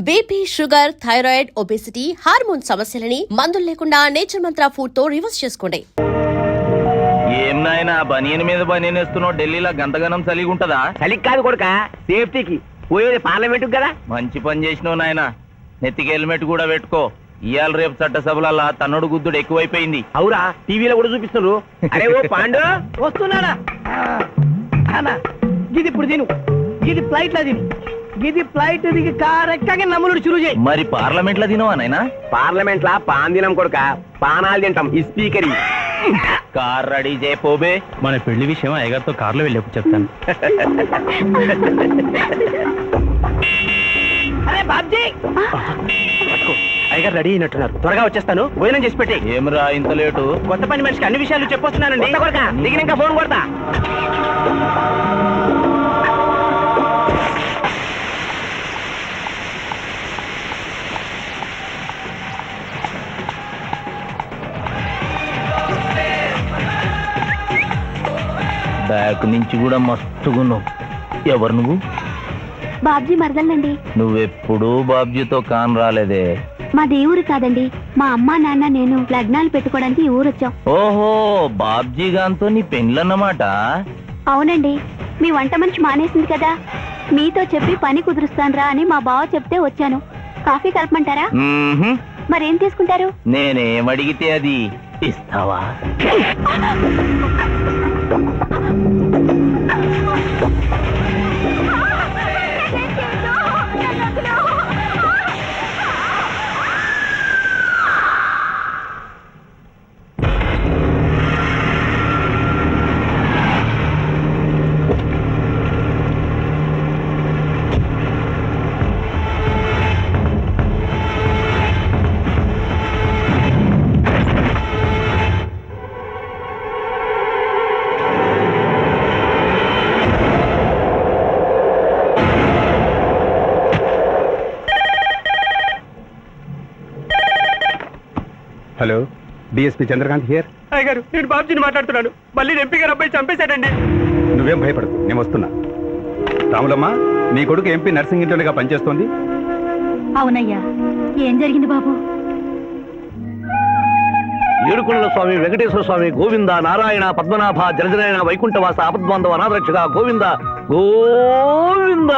BP, sugar, thyroid, obesity, hormone సమస్యలని మందులు లేకుండా నేచర్ మంత్ర ఫుడ్ తో రివర్స్ చేసుకోండి. ఏం నాయనా బనియన్ మీద బనియన్ వేస్తున్నావు? ఢిల్లీలో గంతగనం చలిగి ఉంటదా? చలికి కాదు కొడుక, సేఫ్టీకి. పోయేది పార్లమెంట్ కదా. మంచి పని చేసినావు నాయనా. నెత్తికి హెల్మెట్ కూడా పెట్టుకో. ఇయాల రేపు చట్టసభలల్లా తన్నుడు గుద్దుడు ఎక్కువైపోయింది. అవురా, టీవీలో కూడా చూపిస్తున్నారు. అరే ఓ పాండు వస్తున్నారా? ఇది ఇప్పుడు తిను, ఇది ఫ్లైట్ లో తిను, ఇది ఫ్లైట్ దిగి కార్ ఎక్కగా నమ్ములు చురు చేయి. మరి పార్లమెంట్ లో తినవా నాయనా? పార్లమెంట్ లా పాన్ తినం కొడుక, పానాలు తింటాం. ఈ స్పీకర్ కార్ రెడీ చేయపోబే. మన పెళ్లి విషయం అయ్యగారితో కార్లో వెళ్ళేప్పుడు చెప్తాను. అరే బాబ్జీ, అయ్యగారు రెడీ అయినట్టున్నారు. త్వరగా వచ్చేస్తాను, భోజనం చేసి పెట్టి. ఏమిరా ఇంత లేటు? కొత్త పని మనిషికి అన్ని విషయాలు చెప్పొస్తున్నానండి. దిగినాక ఫోన్ కొడతా. బ్యాక్ నుంచి కూడా మస్తుగున్నావు. ఎవరు నువ్వు? బాబ్జీ మరదలండి. నువ్వెప్పుడూ బాబ్జీతో కాన్ రాలేదే. మా దేవురు కాదండి, మా అమ్మా నాన్న నేను లగ్నాలు పెట్టుకోవడానికి ఈ ఊరొచ్చాం. ఓహో, బాబ్జీ గాంతో నీ పెండ్లన్నమాట. అవునండి, మీ వంట మనిషి మానేసింది కదా, మీతో చెప్పి పని కుదురుస్తానురా అని మా బావ చెప్తే వచ్చాను. కాఫీ కలపమంటారా? మరేం తీసుకుంటారు? నేనేమడిగితే అది ఇస్తావా? Hello, DSP Chandrakanth here. అయ్యగారు, నేను బాబ్జీని మాట్లాడుతున్నాను. మళ్ళీ ఎంపీ గారు అబ్బాయి చంపేశాడండి. నువ్వేం భయపడదు, నేను వస్తున్నా. రాములమ్మ, నీ కొడుకు ఎంపీ నర్సింగ్ ఇంటర్గా పనిచేస్తోంది. అవునయ్యా, ఏం జరిగింది బాబు? ఏడుకొండల స్వామి, వెంకటేశ్వర స్వామి, గోవింద, నారాయణ, పద్మనాభ, జలజనాయన, వైకుంఠవాస, ఆపద్బాంధవ, అనాథరక్షక, గోవింద గోవింద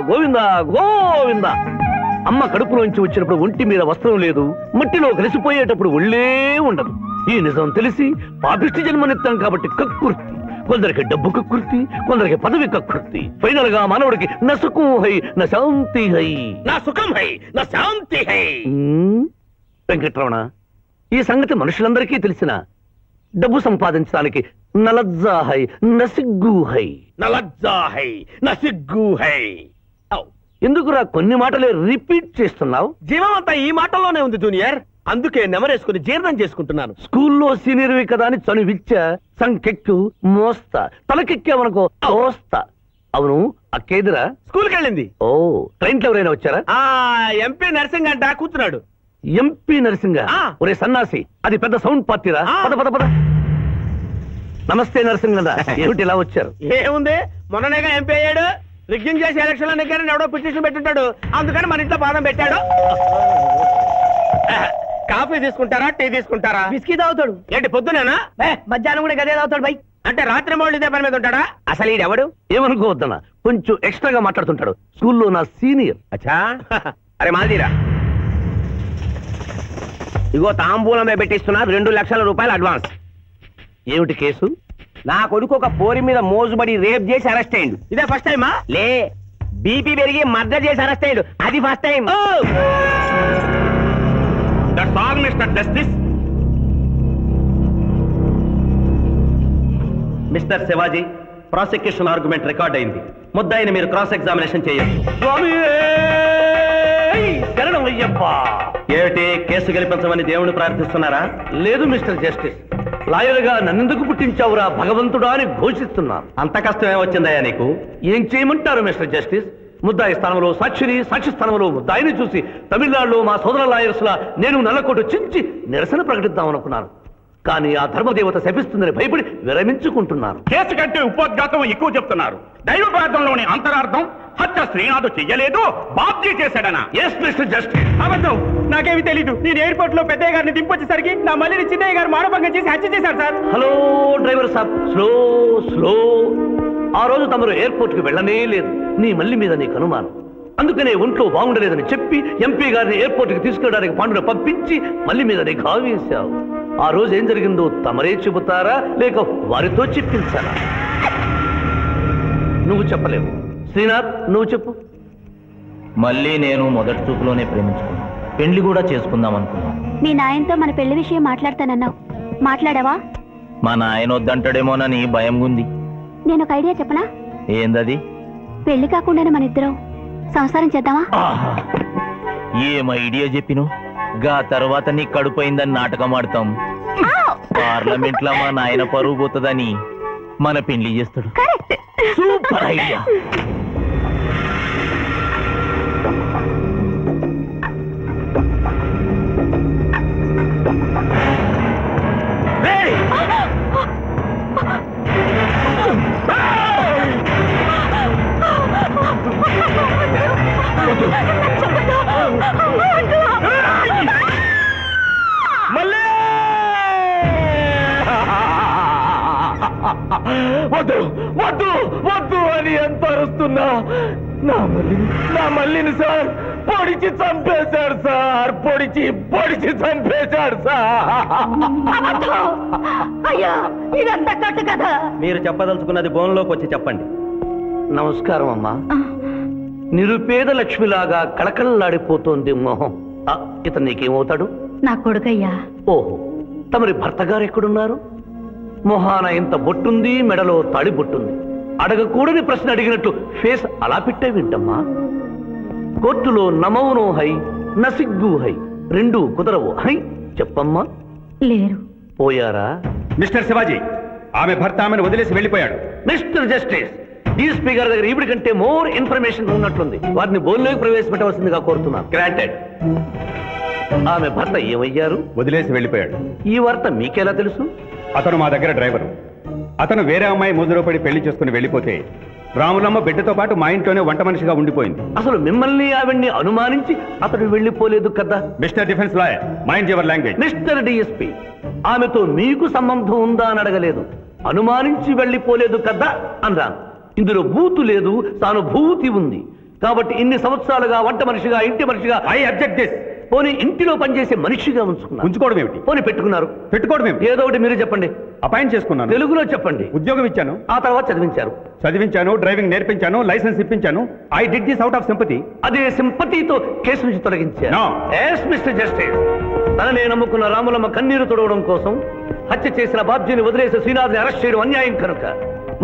గోవింద గోవింద. అమ్మ కడుపులోంచి వచ్చినప్పుడు ఒంటి మీద వస్త్రం లేదు, మట్టిలో కలిసిపోయేటప్పుడు ఒళ్ళే ఉండదు. ఈ నిజం తెలిసి పాపిష్టి జన్మనిత్తాం కాబట్టి కక్కుర్తి. కొందరికి డబ్బు కక్కుర్తి, కొందరికి పదవి కక్కుర్తి. ఫైనల్ గా మానవుడికి నా సుఖం హై, నా శాంతి హై. నా సుఖం హై, నా శాంతి హై. వెంకటరమణ, ఈ సంగతి మనుషులందరికీ తెలిసిన డబ్బు సంపాదించడానికి నలజ్జా హై, నసిగ్గు హై. నలజ్జా హై, నసిగ్గు హై. ఎందుకురా కొన్ని మాటలే రిపీట్ చేస్తున్నావు? జీవం అంతా ఈ మాటల్లోనే ఉంది జూనియర్, అందుకే నెమరేసుకుని జీర్ణం చేసుకుంటున్నాను. స్కూల్లో సీనియర్వి కదా అని చనువిచ్చ సంకెక్కు మోస్తా, తలకెక్కావనుకో తోస్తా. అవును, అక్కేదిరా స్కూల్కి వెళ్ళింది. ఓ, ట్రైన్ లో ఎవరైనా వచ్చారా? ఎంపీ నర్సింగ్ అంట కూర్చున్నాడు. MP nursing? ఒరే సన్నాసి, అది పెద్ద సౌండ్ పార్టీరా. పద పద పద. నమస్తే నర్సింగ్ అన్న, ఏమిటి ఇలా వచ్చారు? ఏముంది, మొన్ననేగా ఎంపీ అయ్యాడు. రిగ్గింగ్ చేసి ఎలక్షన్ లో నెగ్గారని ఎవడో పిటిషన్ పెట్టుంటాడు, అందుకని మన ఇంట్లో బాధం పెట్టాడు. కాఫీ తీసుకుంటారా, టీ తీసుకుంటారా? బిస్కీ తాగుతాడు. ఏంటి పొద్దునేనా? మధ్యాహ్నం కూడా గదే తాగుతాడు బై. అంటే రాత్రి మౌళ్ళు ఇదే పని మీద ఉంటాడా? అసలు ఈడెవడు? ఏమనుకోవద్దన్నా, కొంచెం ఎక్స్ట్రాగా మాట్లాడుతుంటాడు. స్కూల్లో నా సీనియర్. అచ్చా, అరే మాదిరా, ఇగో తాంబూలమే పెట్టిస్తున్నా, 2 లక్షల రూపాయలు అడ్వాన్స్. ఏమిటి కేసు? నా కొడుకు ఒక పోరి మీద మోజుబడి రేప్ చేసి అరెస్ట్ అయ్యిండు. ఇదే ఫస్ట్ టైమా? లే, బీపీ పెరిగి మర్డర్ చేసి అరెస్ట్ అయ్యాడు, అది first time. That's all mister justice. Mister Shivaji, prosecution argument record అయింది. ముద్దాయిని మీరు క్రాస్ ఎగ్జామినేషన్ చేయండి. ఏమిటి, కేసు గెలిపించమని దేవుని ప్రార్థిస్తున్నారా? లేదు మిస్టర్ జస్టిస్, లాయర్ గా నన్నెందుకు పుట్టించావురా భగవంతుడా అని ఘోషిస్తున్నాను. అంత కష్టమే వచ్చిందయ్యా నీకు? ఏం చేయమంటారు మిస్టర్ జస్టిస్? ముద్దాయి స్థానంలో సాక్షిని, సాక్షి స్థానంలో ముద్దాయిని చూసి తమిళనాడులో మా సోదర లాయర్స్ లా నేను నల్లకోటు చించి నిరసన ప్రకటిద్దాం అనుకున్నాను. కానీ ఆ ధర్మదేవత శపిస్తుందని భయపడి విరమించుకుంటున్నాను. కేసు కంటే ఉపోద్ఘాతం ఎక్కువ చెప్తున్నారు. దైవ ప్రార్థనలోని అంతరార్థం హత్య శ్రీనాథు చెయ్యలేదు, బాబ్జీ చేశాడనా? Yes mister justice. అబద్ధం, నాకేమి తెలీదు. నేను ఎయిర్పోర్ట్ లో పెద్దయ్య గారిని దింపొచ్చేసరికి నా మళ్ళీ చిన్నయ్య గారు మానభంగం చేసి హత్య చేశారు సార్. హలో డ్రైవర్ సాబ్, స్లో స్లో. ఆ రోజు తమరు ఎయిర్పోర్ట్ కి వెళ్ళనే లేదు. నీ మల్లి మీద నీకు అనుమానం. అందుకనే ఒంట్లో బాగుండలేదని చెప్పి ఎంపీ గారిని ఎయిర్పోర్ట్ కి తీసుకెళ్ళడానికి పాండును పంపించి మల్లి మీద నీకు ఆవేశావు. ఆ రోజు ఏం జరిగిందో తమరే చెబుతారా లేక వారితో చెప్పించారా? నువ్వు చెప్పలేవు. శ్రీనాథ్, నువ్వు చెప్పు. మళ్ళీ నేను మొదటి చూపులోనే ప్రేమించుకున్నాను. పెళ్లి కూడా చేసుకుందాం అనుకున్నాను. మీ నాయనతో మన పెళ్లి విషయం మాట్లాడతానన్నావు, మాట్లాడావా? మా నాయన వద్దంటాడేమోనని భయం ఉంది. నేను ఒక ఐడియా చెప్పనా? ఏందది? పెళ్లి కాకుండానే మన ఇద్దరం సంసారం చేద్దామా? ఆహా! ఏం ఐడియా చెప్పిను. గా తర్వాత నీ కడుపోయిందని నాటకం ఆడతాం. పార్లమెంట్ లో మా నాయన పరువు పోతుందని మన పెళ్లి చేస్తాడు. Super idea. వద్దు వద్దు వద్దు అని ఎంత అరుస్తున్నా నా మల్లిని సార్ పొడిచి చంపేశాడు సార్. పొడిచి చంపేశాడు సార్. అయ్యా, ఇదంతా కట్టు కదా. మీరు చెప్పదలుచుకున్నది బోన్లోకి వచ్చి చెప్పండి. నమస్కారం అమ్మా. నిరుపేద లక్ష్మిలాగా కళకళలాడిపోతోంది మొహం. ఇతను నీకేమవుతాడు? నా కొడుకయ్యా. ఓహో, తమరి భర్త గారు ఎక్కడున్నారు? మొహాన ఇంత బొట్టుంది, మెడలో తాడి బొట్టుంది. అడగకూడని ప్రశ్న అడిగినట్లు ఫేస్ అలా పెట్టే వింటమ్మా. కోర్టులో నమౌనో హై, నసిగ్గు హై, రెండు కుదరవు హై. చెప్పమ్మా. లేరు. పోయారా? మిస్టర్ శివాజీ, ఆమె భర్త ఆమెను వదిలేసి వెళ్ళిపోయాడు. మిస్టర్ జస్టిస్, డీఎస్పీ గారి దగ్గర ఈవిడి కంటే మోర్ ఇన్ఫర్మేషన్ ఉన్నట్లుంది. వారిని బోన్లోకి ప్రవేశపెట్టవలసిందిగా కోరుతున్నాను. గ్రాంటెడ్. ఆమె భర్త ఏమయ్యారు? వదిలేసి వెళ్ళిపోయాడు. ఈ వార్త మీకెలా తెలుసు? అతను మా దగ్గర డ్రైవరు. అతను వేరే అమ్మాయి ముద్దులో పడి పెళ్లి చేసుకుని వెళ్ళిపోతే రాములమ్మ బిడ్డతో పాటు మా ఇంట్లోనే వంట మనిషిగా ఉండిపోయింది. అసలు మిమ్మల్ని ఆవిడ్ని అనుమానించి అతడు వెళ్ళిపోలేదు కదా? Mister defence lawyer, mind your language. Mister DSP, ఆమెతో మీకు సంబంధం ఉందా అని అడగలేదు. అనుమానించి వెళ్ళిపోలేదు కదా అన్నాను. ఇందులో బూతు లేదు, సానుభూతి ఉంది. కాబట్టి ఇన్ని సంవత్సరాలుగా వంట మనిషిగా, ఇంటి మనిషిగా, ఐ అబ్జెక్ట్ దిస్. పోనీ ఇంటిలో పనిచేసే మనిషిగా ఉంచుకోవడం ఏమిటి? పోనీ పెట్టుకున్నారు. పెట్టుకోవడం ఏమిటి? ఏదో ఒకటి మీరు చెప్పండి. అపాయింట్ చేసుకున్నాను. తెలుగులో చెప్పండి. ఉద్యోగం ఇచ్చాను. ఆ తర్వాత చదివించారు. డ్రైవింగ్ నేర్పించాను, లైసెన్స్ ఇప్పించాను. I did this out of sympathy. అదే సింపతితో కేసు నుంచి తొలగించారు. No. Yes, Mr. Justice. తననే నమ్ముకున్న రాములమ్మ కన్నీరు తొడవడం కోసం హత్య చేసిన బాబ్జీని వదిలేసి శ్రీనాథ్ని అరెస్ట్ చేయడం అన్యాయం కనుక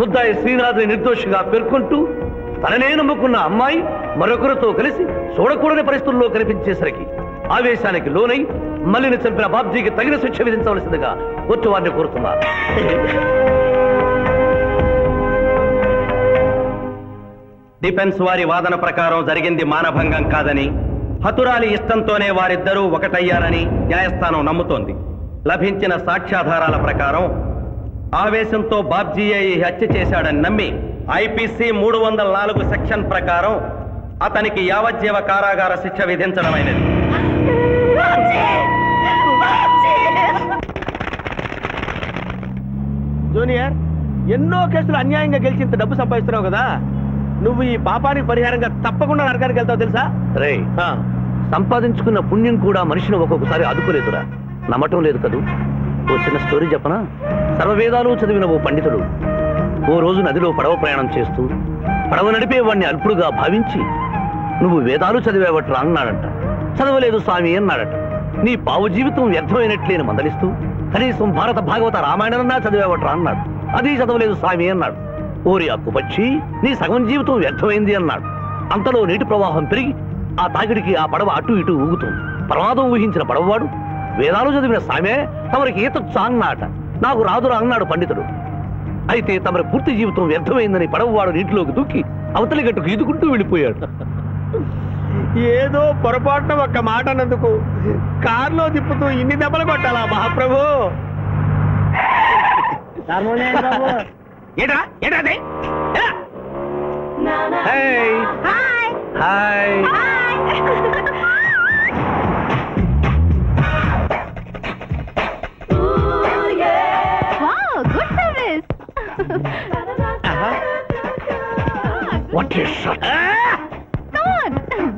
ముద్దాయి శ్రీనాథ్ని నిర్దోషిగా పేర్కొంటూ తననే నమ్ముకున్న అమ్మాయి మరొకరితో కలిసి చూడకూడని పరిస్థితుల్లో కనిపించేసరికి ఆవేశానికి లోనై మల్లిని చంపిన బాబ్జీకి తగిన శిక్ష విధించవలసిందిగా కోర్టు వారిని కోరుతున్నారు. డిఫెన్స్ వారి వాదన ప్రకారం జరిగింది మానభంగం కాదని, హతురాలి ఇష్టంతోనే వారిద్దరూ ఒకటయ్యారని న్యాయస్థానం నమ్ముతోంది. లభించిన సాక్ష్యాధారాల ప్రకారం ఆవేశంతో బాబ్జీయే ఈ హత్య చేశాడని నమ్మి ఐపీసీ 304 సెక్షన్ ప్రకారం అతనికి యావజ్జీవ కారాగార శిక్ష విధించడమైనది. జూనియర్, ఎన్నో కేసులు అన్యాయంగా గెలిచి ఇంత డబ్బు సంపాదిస్తున్నావు కదా, నువ్వు ఈ పాపానికి పరిహారంగా తప్పకుండా నరకానికి వెళ్తావు తెలుసా? రే, సంపాదించుకున్న పుణ్యం కూడా మనిషిని ఒక్కొక్కసారి ఆదుకోలేదురా. నమ్మటం లేదు కదూ. ఓ చిన్న స్టోరీ చెప్పనా? సర్వవేదాలు చదివిన ఓ పండితుడు ఓ రోజు నదిలో పడవ ప్రయాణం చేస్తూ పడవ నడిపే వాడిని అల్పుడుగా భావించి, నువ్వు వేదాలు చదివేవట్రా అన్నాడంట. చదవలేదు స్వామి అన్నాడట. నీ పావు జీవితం వ్యర్థమైనట్లేని మందలిస్తూ, కనీసం భారత భాగవత రామాయణన్నా చదివేవట్రా అన్నాడు. అది చదవలేదు స్వామి అన్నాడు. ఓరి అక్కుపచ్చి, నీ సగం జీవితం వ్యర్థమైంది అన్నాడు. అంతలో నీటి ప్రవాహం పెరిగి ఆ తాకిడికి ఆ పడవ అటు ఇటు ఊగుతుంది. ప్రమాదం ఊహించిన పడవవాడు, వేదాలు చదివిన సామే తమరికి ఈతొచ్చా అన్నాట. నాకు రాదురా అన్నాడు పండితుడు. అయితే తమరి పూర్తి జీవితం వ్యర్థమైందని పడవవాడు నీటిలోకి దూకి అవతలి గట్టుకు ఈదుకుంటూ వెళ్ళిపోయాడు. ఏదో పొరపాటున ఒక్క మాట అన్నందుకు కారులో తిప్పుతూ ఇన్ని దెబ్బలు కొట్టాలా మహాప్రభు? ఏటా ఏటా అది? ఎలా? Hi hi good service. What is shot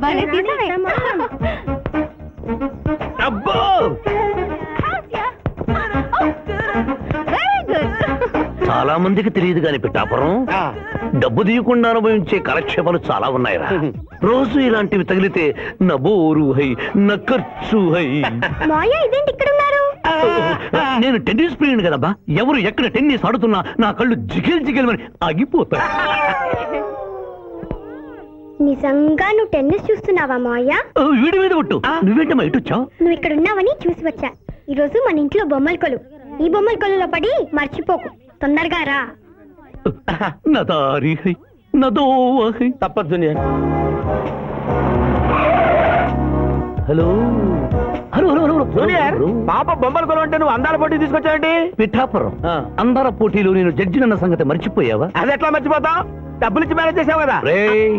భలే తినవే. అబ్బో వెరీ గుడ్. చాలా మందికి తెలియదు కాని పిఠాపురం డబ్బు తీయకుండా అనుభవించే కాలక్షేపాలు చాలా ఉన్నాయిరా. రోజు ఇలాంటివి తగిలితే నా బోరు హై నా ఖర్చు హై. మాయా ఇదేంటి ఇక్కడ ఉన్నారు? నేను టెన్నిస్ ప్లేయర్ కదబ్బా. ఎవరు ఎక్కడ టెన్నిస్ ఆడుతున్నా నా కళ్ళు జిగిల్ జిగిల్ అని ఆగిపోతాయి. నిజంగా నువ్వు టెన్నిస్ చూస్తున్నావా మాయా? వీడి మీద ఒట్టు. నువ్వేంటమ్మా ఇటు వచ్చావు? నువ్వు ఇక్కడ ఉన్నావని చూసి వచ్చా. ఈ రోజు మన ఇంట్లో బొమ్మల కొలు. ఈ బొమ్మల కొలులో పడి మర్చిపోకు. తొందరగా రా. నా దారి హై నా దోవ హై. తప్పదు junior. Hello hello hello hello junior పాప బొమ్మలు కొనుంటే నువ్వు అందాల పోటీ తీసుకొచ్చావండి. పిఠాపురం అందాల పోటీలో నేను జడ్జినన్న సంగతి మర్చిపోయావా? అది ఎట్లా మర్చిపోతావు? డబ్బులు ఇచ్చి మేనేజ్ చేసావు కదా. రేయ్,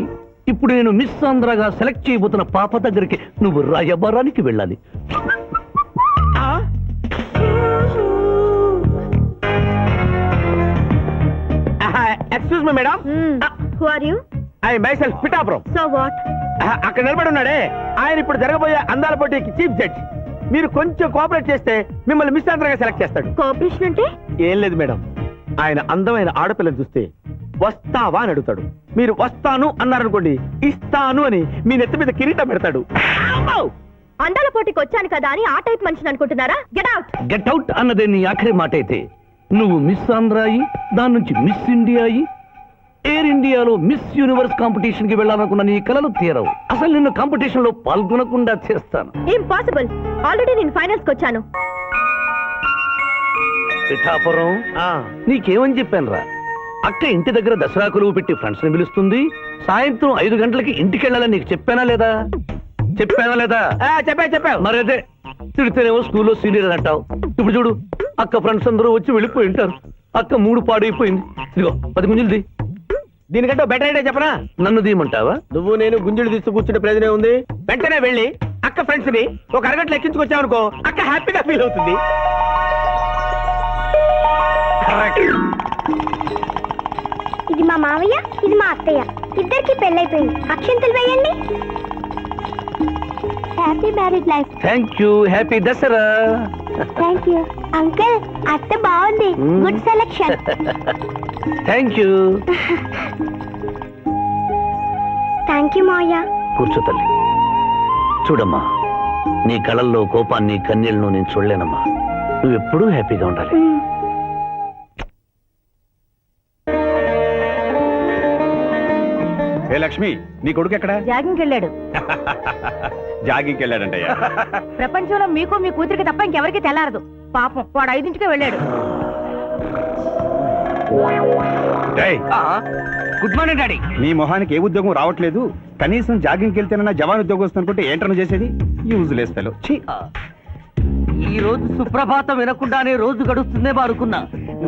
ఇప్పుడు నేను మిస్ ఆంధ్రగా సెలెక్ట్ చేయబోతున్న పాప దగ్గరికి నువ్వు రాయబారానికి వెళ్ళాలి. Excuse me madam. Who are you? I myself Pithapuram. So what? అక్కడ నిలబడి ఉన్నాడే ఆయన ఇప్పుడు జరగబోయే అందాల పోటీకి చీఫ్ జడ్జ్. మీరు కొంచెం కోఆపరేట్ చేస్తే మిమ్మల్ని మిస్ ఆంధ్రగా సెలెక్ట్ చేస్తాడు. కోఆపరేషన్ అంటే? ఏం లేదు మేడం, ఆయన అందమైన ఆడపిల్లని చూస్తే వస్తావా అని అడుగుతాడు. మీరు వస్తాను అన్నారనుకోండి, ఇస్తాను అని మీ నెత్తి మీద కిరీటం పెడతాడు. అందాల పోటీకి వచ్చాను కదా అని ఆ టైప్ మనిషిని అనుకుంటున్నారా? Get out. గెట్ అవుట్ అన్నదే నీ ఆఖరి మాట అయితే, నువ్వు మిస్ ఆంధ్ర అయ్యి దాని నుంచి మిస్ ఇండియా అయ్యి ఎయిర్ ఇండియాలో మిస్ యూనివర్స్ కాంపిటీషన్ కి వెళ్ళాలనుకున్న నీ కలలు తీరవు. అసలు నిన్ను కాంపిటీషన్ లో పాల్గొనకుండా చేస్తాను. ఇంపాసిబుల్. ఆల్రెడీ నేను ఫైనల్స్ కి వచ్చాను. పిఠాపురం నీకేమని చెప్పాను రా? అక్క ఇంటి దగ్గర దసరా కొలువు పెట్టి ఫ్రెండ్స్ ని పిలుస్తుంది. సాయంత్రం 5 గంటలకి ఇంటికి వెళ్ళాలని నీకు చెప్పానా లేదా? చెప్పావు. మరి అదే తిడితేనేమో స్కూల్లో సీనియర్ అంటావు. ఇప్పుడు చూడు, అక్క ఫ్రెండ్స్ అందరూ వచ్చి వెళ్ళిపోయి ఉంటారు. అక్క మూడు పాడైపోయింది. ఇదిగో 10 గుంజులు దీనికంటే బెటర్ ఐడియా చెప్పనా? నన్ను తీయమంటావా? నువ్వు నేను గుంజులు తీస్తూ కూర్చుంటే ప్రయోజనం ఉంది. వెంటనే వెళ్ళి అక్క ఫ్రెండ్స్ ని ఒక అరగంటలో ఎక్కించుకొచ్చావనుకో, అక్క హ్యాపీగా ఫీల్ అవుతుంది. ఇది మా మావయ్య, ఇది మా అత్తయ్య. ఇద్దరికి పెళ్ళైపోయింది. అక్షంతలు వేయండి. Happy marriage life. Thank you. Happy Dasara. Thank you uncle. అత్త బాగుంది. Good selection. Thank you. Thank you మావయ్య. కూర్చో తల్లి. చూడమ్మా, నీ కళల్లో కోపాన్ని కన్నీళ్లను నేను చూడలేనమ్మా. నువ్వెప్పుడూ హ్యాపీగా ఉండాలి. ఏ లక్ష్మి, నీ కొడుకు ఎక్కడ? జాగింగ్కి వెళ్ళాడు. జాగింగ్కి వెళ్ళాడంటయ్యా. ప్రపంచంలో మీకు మీ కూతురికి తప్ప ఇంకెవరికి తెల్లారదు. పాపం వాడు 5ంటికే వెళ్ళాడు. డేయ్, గుడ్ మార్నింగ్ డాడీ. నీ మొహానికి ఏ ఉద్యోగం రావట్లేదు. కనీసం జాగింగ్కి వెళ్తేనన్నా జవాన్ ఉద్యోగం వస్తుంది అనుకుంటే ఏంటన్నా చేసేది? Useless fellow. ఈ రోజు సుప్రభాతం వినకుండానే రోజు గడుస్తుందే అనుకున్నా.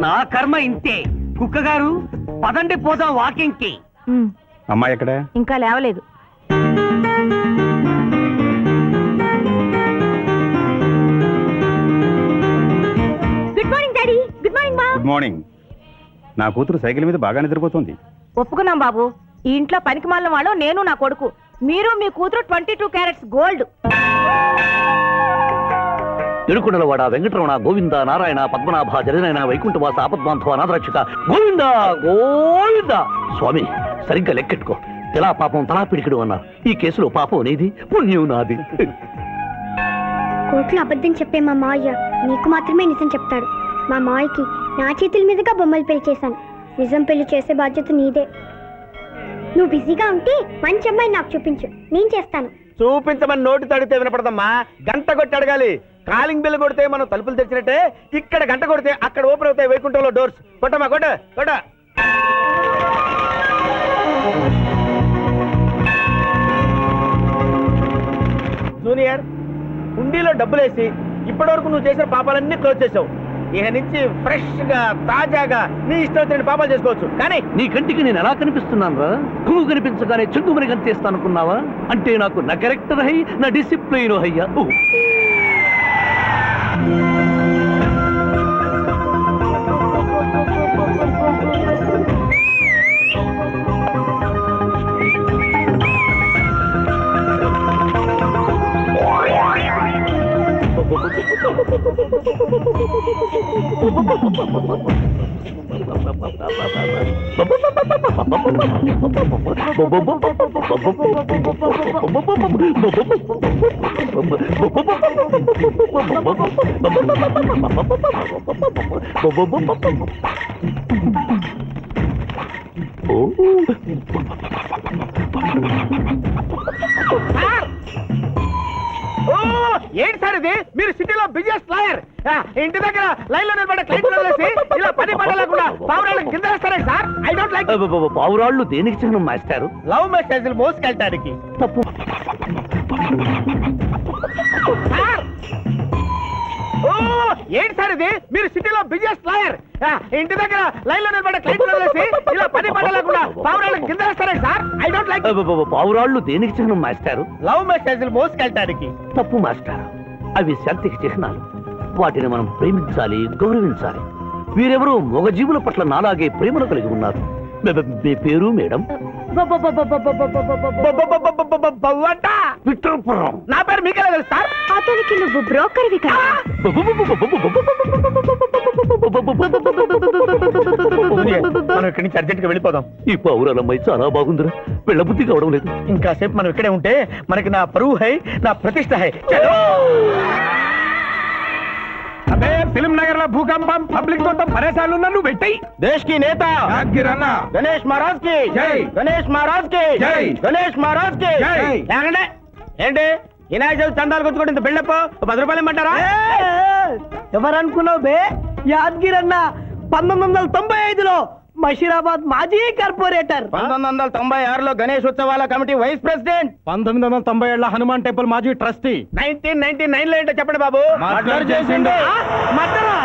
నా కర్మ ఇంతే. కుక్క గారు పదండి పోదాం వాకింగ్ కి. అమ్మాయి ఎక్కడ? ఇంకా లేవలేదు. Good morning daddy. Good morning మా. Good morning. నా కూతురు సైకిల్ మీద బాగా నిద్రపోతుంది. ఒప్పుకున్నాం బాబు. ఈ ఇంట్లో పనికి మాలిన వాళ్ళు నేను, నా కొడుకు. మీరు మీ కూతురు 22 క్యారెట్స్ గోల్డ్. ఎడుకుడలవాడ వెంకటరమణ గోవింద నారాయణ పద్మనాభ జగనైన వైకుంఠవాస ఆపద్బాంధవ నాథరక్షక గోవింద గోవింద. స్వామి, సరిగ్గా లెక్కెట్టుకో. తెలా పాపం తలా పిడికిడు అన్నారు. ఈ కేసులో పాపం నీది, పుణ్యం నాది. కోర్టులో అబద్ధం చెప్పే మా మావయ్య నీకు మాత్రమే నిజం చెప్తాడు. మా మావయ్యకి నా చేతుల మీదుగా బొమ్మలు పెళ్లి చేశాను. నిజం పెళ్లి చేసే బాధ్యత నీదే. నువ్వు బిజీగా ఉంటే మంచి అమ్మాయి నాకు చూపించు, నేను చేస్తాను. చూపించమని నోటి తడితే వినపడదమ్మా. గంట కొట్టి అడగాలి. కాలింగ్ బిల్ కొడితే మనం తలుపులు తెచ్చినట్టే, ఇక్కడ గంట కొడితే అక్కడ ఓపెన్ అవుతాయి వైకుంఠంలో డోర్స్. కొట్టమ్మా, కొట్ట కొట్ట. జూనియర్, హుండీలో డబ్బులేసి ఇప్పటి వరకు నువ్వు చేసిన పాపాలన్నీ క్లోజ్ చేసావు. ఇక నుంచి ఫ్రెష్ గా తాజాగా నీ ఇష్టం వచ్చిన పాపాలు చేసుకోవచ్చు కానీ నీ కంటికి నేను ఎలా కనిపిస్తున్నాను రా? నువ్వు కనిపించగానే చుంగుమని కనిపిస్తాను అనుకున్నావా? అంటే నాకు నా క్యారెక్టర్ హై, నా డిసిప్లైన్ హయ్యా. ఏంటి సార్ ఇది? మీరు సిటీలో బిజినెస్ లాయర్, ఇంటి దగ్గర లైన్ లో నిలబడే క్లయింట్ వదిలేసి ఇలా పని పడలేకుండా పావురాళ్ళకి కింద వేస్తారే సార్. I don't like. పావురాళ్ళు దేనికి చిహ్నం మాస్టారు? లవ్ మెసేజ్లు మోసుకెళ్ళటానికి. తప్పు. సార్! ఓ, ఏంటి సార్ ఇది? మీరు సిటీలో బిజినెస్ లాయర్, ఇంటి దగ్గర లైన్ లో నిలబడే క్లయింట్ వదిలేసి ఇలా పని పడలేకుండా పావురాళ్ళకి కింద వేస్తారే సార్. I don't like. పావురాళ్ళు దేనికి చిహ్నం మాస్టారు? లవ్ మెసేజ్లు మోసుకెళ్ళటానికి. తప్పు మాస్టర్, అవి శాంతికి చిహ్నాలు. వాటిని మనం ప్రేమించాలి, గౌరవించాలి. వీరెవరూ మగజీవుల పట్ల నాలాగే ప్రేమను కలిగి ఉన్నారు. మీ పేరు మేడం? విక్టర్పురం. నా పేరు మీకెలా తెలుసు సార్? అతనికి నువ్వు బ్రోకర్వి కదా. మనం ఇక్కడి నుంచి అర్జెంట్ గా వెళ్ళిపోదాం. ఈ పౌరాలమ్మాయి చాలా బాగుందిరా, వెళ్ళబుద్ధి కావడం లేదు. ఇంకాసేపు మనం ఇక్కడే ఉంటే మనకి నా పరువు హై, నా ప్రతిష్ట హై. అదే ఫిల్మ్ నగర్ లో భూకంపం, పబ్లిక్ మొత్తం పరేషాన్లు ఉన్నా నువ్వు పెట్టాయి. దేశ్ కి నేత గణేష్ మహారాజ్ కి జై. గణేష్ మహారాజ్ కి జై. గణేష్ మహారాజ్ కి జై. ఏమండి? ఏంటి వినాయక చవితి చందాలు కొంచుకుంటే ఇంత బిల్డప్ 10 రూపాయలు ఇమ్మంటారా? ఎవరనుకున్నావు బే? యాద్గిరన్న 1995లో మషీరాబాద్ మాజీ కార్పొరేటర్. 1996లో గణేష్ ఉత్సవాల committee vice president. 1997 Hanuman temple మాజీ ట్రస్టీ. 1999 లో ఏంటో చెప్పండి బాబు. మర్డర్ చేసిండు. మర్డరా?